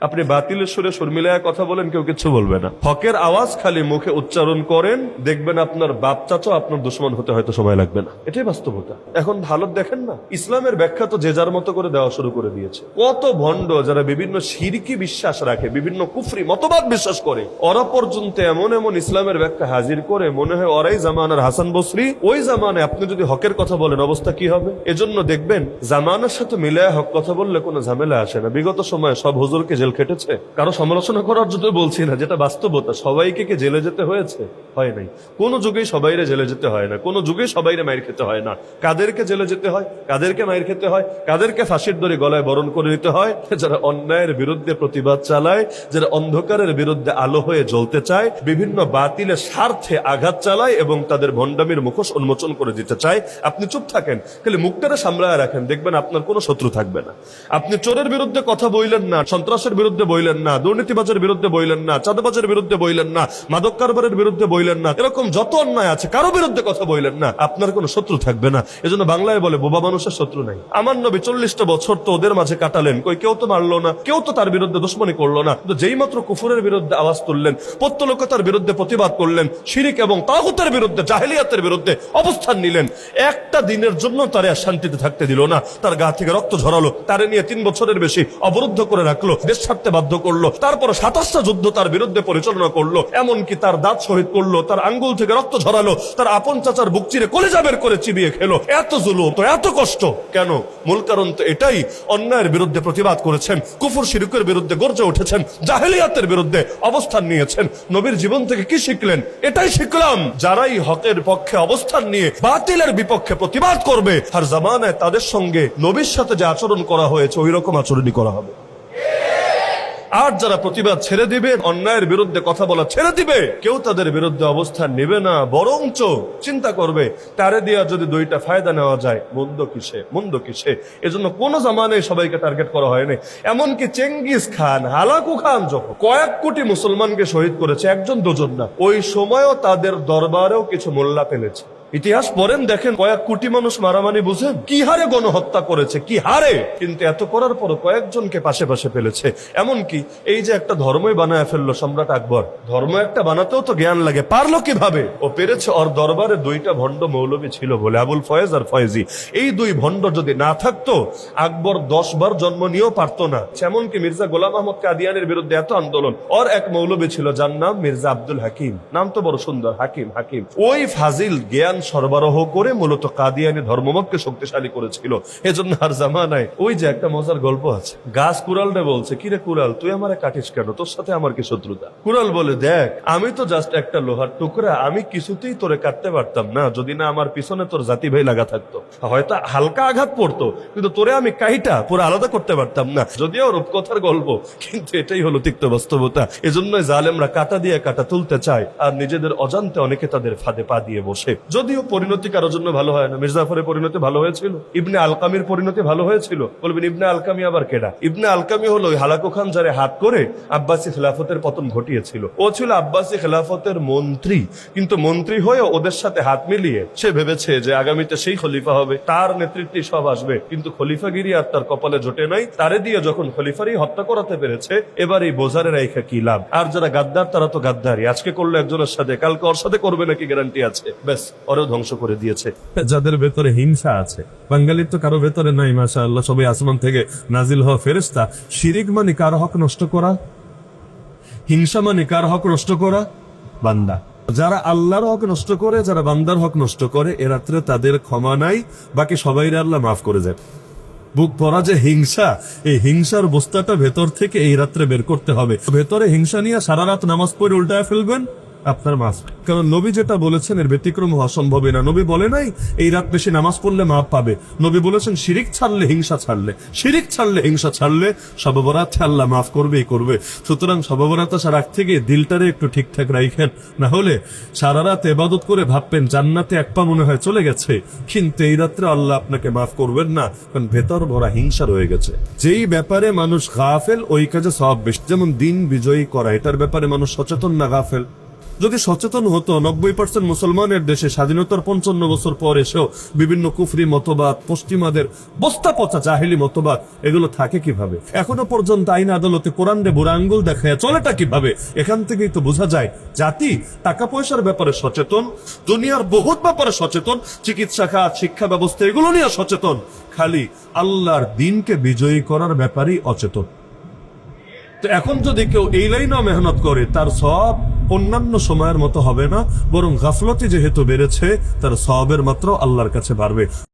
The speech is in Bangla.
আপনি বাতিলের সুরে সুর মিলায় কথা বলেন, কেউ কিছু বলবে না। হকের আওয়াজ খালি মুখে উচ্চারণ করেন, দেখবেন আপনার বাপ চাচা আপনার দুশ্মন হতে হয়তো সময় লাগবে না। এটাই বাস্তবতা। এখন ভালো দেখেন না, ইসলামের ব্যাখ্যা তো যে যার মতো করে দেওয়া শুরু করে দিয়েছে। কত ভণ্ড যারা বিভিন্ন শিরকি বিশ্বাস রাখে, বিভিন্ন কুফরি মতবাদ বিশ্বাস করে, ওরা পর্যন্ত এমন এমন ইসলামের ব্যাখ্যা হাজির করে মনে হয় ওরাই জামানার হাসান বসরি। ওই জামানায় আপনি যদি হকের কথা বলেন অবস্থা কি হবে? এজন্য দেখবেন জামানার সাথে মিলায় হক কথা বললে কোনো ঝামেলা আসে না। বিগত সময়ে সব হুজুরকে জেল খেটেছে, কারো সমালোচনা করার জন্য বলছি না, যেটা বাস্তবতা। সবাইকে কি জেলে যেতে হয়েছে? হয় নাই। কোন যুগেই সবাইরে জেলে যেতে হয় না, কোন যুগেই সবাইরে মাইর খেতে হয় না। কাদেরকে জেলে যেতে হয়, কাদেরকে মাইর খেতে হয়, কাদেরকে ফাঁসির দড়ি গলায় বরণ করে নিতে হয়? যারা অন্যায়ের বিরুদ্ধে প্রতিবাদ চালায়, যারা অন্ধকারের বিরুদ্ধে আলো হয়ে জ্বলতে চায়, বিভিন্ন বাতিলের স্বার্থে আঘাত চালায় এবং তাদের ভণ্ডামির মুখোশ উন্মোচন করে দিতে চায়। আপনি চুপ থাকেন, খালি মুখটারে সামলায় রাখেন, দেখবেন আপনার কোনো শত্রু থাকবে না। আপনি চোরের বিরুদ্ধে কথা বইলেন না, সন্ত্রাসের বিরুদ্ধে বইলেন না, দুর্নীতিবাজের বিরুদ্ধে বইলেন না, চাঁদাবাজের বিরুদ্ধে বইলেন না, মাদক কারবারের বিরুদ্ধে বইলেন না, এরকম যত অন্যায় আছে কারো বিরুদ্ধে কথা বইলেন না, আপনার কোনো শত্রু থাকবে না। এজন্য বাংলায় বলে বোবা মানুষের শত্রু নাই। আমার নবী 40টা বছর তো ওদের মাঝে কাটালেন, কই কেউ তো মারলো না, কেউ তো তার বিরুদ্ধে দুশ্মনী করলো না। কিন্তু যেই মাত্র কুফরের বিরুদ্ধে আওয়াজ তুললেন, পত্তলোকতার বিরুদ্ধে প্রতিবাদ করলেন, শিরিক এবং তাগুতের বিরুদ্ধে, জাহেলিয়াতের বিরুদ্ধে অবস্থান নিলেন, একটা দিনের জন্য তারে শান্তিতে থাকতে দিল না। তার গা থেকে রক্ত ঝরালো, তারে নিয়ে 3 বছরের বেশি অবরুদ্ধ করে রাখলো, দেশ ছাড়তে বাধ্য করলো। তারপর 27টা যুদ্ধ তার বিরুদ্ধে পরিচালনা করলো, এমনকি তার দাঁত শহীদ করলো, তার আঙ্গুল থেকে রক্ত ঝরালো, তার আপন চাচার বুক চিরে কলিজা বের করে চিবিয়ে খেলো। এত জুলুম, তো এত কষ্ট কেন? মূল কারণ তো এটাই, অন্যায়ের বিরুদ্ধে প্রতিবাদ করেছেন, কুফর শিরকের বিরুদ্ধে গর্জে উঠেছেন, জাহেলিয়াতের বিরুদ্ধে অবস্থান নিয়েছেন। নবীর জীবন থেকে কি শিখলেন? এটাই শিখলাম, যারাই হকের পক্ষে অবস্থান নিয়ে বাতিলের বিপক্ষে প্রতিবাদ করবে, আর জামানায় তাদের সঙ্গে নবীর সাথে যে আচরণ করা হয়েছে ওই রকম আচরণই করা হবে। আর যারা প্রতিবাদ ছেড়ে দিবে, অন্যায়ের বিরুদ্ধে কথা বলা ছেড়ে দিবে, কেউ তাদের বিরুদ্ধে অবস্থান নেবে না, বরঞ্চ চিন্তা করবে তারে দিয়া যদি 2টা ফায়দা নেওয়া যায়, মন্দ কিসে, মন্দ কিসে। এজন্য কোন জামানায় সবাইকে টার্গেট করা হয়নি। এমনকি চেঙ্গিস খান, হালাকু খান যখন কয়েক কোটি মুসলমানকে শহীদ করেছে, 1জন 2জন না, ওই সময়ও তাদের দরবারেও কিছু মোল্লা পেলেছে। ইতিহাস পড়েন, দেখেন কয়েক কোটি মানুষ মারামারি বুঝেন কি হারে গণহত্যা করেছে, কি হারে। কিন্তু এত করার পর কয়েকজনকে পাশে পাশে ফেলেছে। এমনকি এই যে একটা ধর্মই বানায় ফেললো সম্রাট আকবর, ধর্ম একটা বানাতেও তো জ্ঞান লাগে, পারলো কিভাবে? ও পেরেছে, ওর দরবারে 2টা ভণ্ড মৌলবী ছিল বলে, আবুল ফয়েজ আর ফয়েজি। এই 2 ভণ্ড যদি না থাকতো আকবর 10 বার জন্ম নিয়েও পারতো না। এমনকি মির্জা গোলাম আহমদ কাদিয়ানের বিরুদ্ধে এত আন্দোলন, ওর এক মৌলবী ছিল যার নাম মির্জা আব্দুল হাকিম, নাম তো বড় সুন্দর, হাকিম হাকিম। ওই ফাজিল জ্ঞান সরবরাহ করে মূলত কাদিয়ানি ধর্মমতকে শক্তিশালী করেছিল। এজন্য আর জামানায় ওই যে একটা মজার গল্প আছে, গাছ কুড়ালটা বলছে, কিরে কুড়াল তুই আমারে কাটিস কেন, তোর সাথে আমার কি শত্রুতা? কুড়াল বলে, দেখ আমি তো জাস্ট একটা লোহার টুকরা, আমি কিছুতেই তোরে কাটতে পারতাম না যদি না আমার পিছনে তোর জাতি ভাই লাগা থাকতো। হয়তো হালকা আঘাত পড়তো, কিন্তু তোরে আমি কাইটা পুরো আলাদা করতে পারতাম না। যদিও রূপকথার গল্প, কিন্তু এটাই হলো তিক্ত বাস্তবতা। এজন্যই জালেমরা কাটা দিয়ে কাটা তুলতে চায়, আর নিজেদের অজান্তে অনেকে তাদের ফাঁদে পা দিয়ে বসে। যদিও পরিণতি কারোর জন্য ভালো হয় না। মির্জাফরের পরিণতি ভালো হয়েছিল, ইবনে আলকামির পরিণতি ভালো হয়েছিল। বলবেন ইবনে আলকামি আবার কেডা? ইবনে আলকামি হলো হালাকু খান যারে হাত করে আব্বাসী খেলাফতের পতন ঘটিয়েছিল। ও ছিল আব্বাসী খেলাফতের মন্ত্রী, কিন্তু মন্ত্রী হয়ে ওদের সাথে হাত মিলিয়ে সে ভেবেছে যে আগামীতে সেই খলিফা হবে, তার নেতৃত্বে সব আসবে। কিন্তু খলিফাগিরি আর তার কপালে জোটে নাই। তারে দিয়ে যখন খলিফারই হত্যা করাতে পেরেছে, এবার এই বোঝারে রাইখা কি লাভ? আর যারা গাদ্দার তারা তো গাদ্দারি, আজকে করলো একজনের সাথে, কালকে ওর সাথে করবে নাকি গ্যারান্টি আছে? ব্যাস, ওরেও ধ্বংস করে দিয়েছে। যাদের ভেতরে হিংসা আছে, বাঙালির তো কারো ভেতরে নাই মাশাআল্লাহ, সবাই আসমান থেকে নাজিল হওয়া ফেরেশতা। শিরিক মানে কার হক নষ্ট করা, হিংসা মানে কার হক নষ্ট করা? বান্দা। যারা আল্লাহর হক নষ্ট করে, যারা বান্দার হক নষ্ট করে, এ রাত্রে তাদের ক্ষমা নাই, বাকি সবাইরে আল্লাহ মাফ করে যায়। বুক পড়া যে হিংসা, এই হিংসার বস্তাটা ভেতর থেকে এই রাত্রে বের করতে হবে। ভেতরে হিংসা নিয়ে সারা রাত নামাজ পড়ে উল্টায় ফেলবেন, আপনার মাফ। কারণ নবী যেটা বলেছেন এর ব্যতিক্রম হওয়া সম্ভবই না। নবী বলে নাই এই রাত বেশি নামাজ পড়লে মাফ পাবে। নবী বলেছেন শিরিক ছাড়লে, হিংসা ছাড়লে, শিরিক ছাড়লে, হিংসা ছাড়লে শবে বরাতে আল্লাহ মাফ করবেই করবে। সুতরাং শবে বরাত আসার আগ থেকে দিলটারে একটু ঠিকঠাক রাখেন, না হলে সারা রাত ইবাদত করে ভাববেন জান্নাতে এক পা মনে হয় চলে গেছে, কিন্তু এই রাত্রে আল্লাহ আপনাকে মাফ করবেন না, কারণ ভেতর ভরা হিংসা রয়ে গেছে। যেই ব্যাপারে মানুষ গাফেল ওই কাজে সওয়াব বেশি। যেমন দিন বিজয়ী করা, এটার ব্যাপারে মানুষ সচেতন না গাফেল? যদি সচেতন হতো 90% মুসলমানের দেশে স্বাধীনতার 55 বছর পর এসেও বিভিন্ন কুফরি মতবাদ, পশ্চিমাদের বস্তা পচা জাহেলি মতবাদ এগুলো থাকে কিভাবে? এখনো পর্যন্ত আইন আদালতে কোরআন দিয়ে বুড়া আঙ্গুল দেখায় চলেটা কিভাবে? এখান থেকেই তো বোঝা যায় জাতি টাকা পয়সার ব্যাপারে সচেতন, দুনিয়ার বহুত ব্যাপারে সচেতন, চিকিৎসা খাত, শিক্ষা ব্যবস্থা এগুলো নিয়ে সচেতন, খালি আল্লাহর দিনকে বিজয়ী করার ব্যাপারেই অচেতন। তো এখন যদি কেউ এই লাইনেও মেহনত করে তার সব অন্যান্য সময়ের মতো হবে না, বরং গাফলতি যেহেতু বেড়েছে তার সবের মাত্র আল্লাহর কাছে বাড়বে।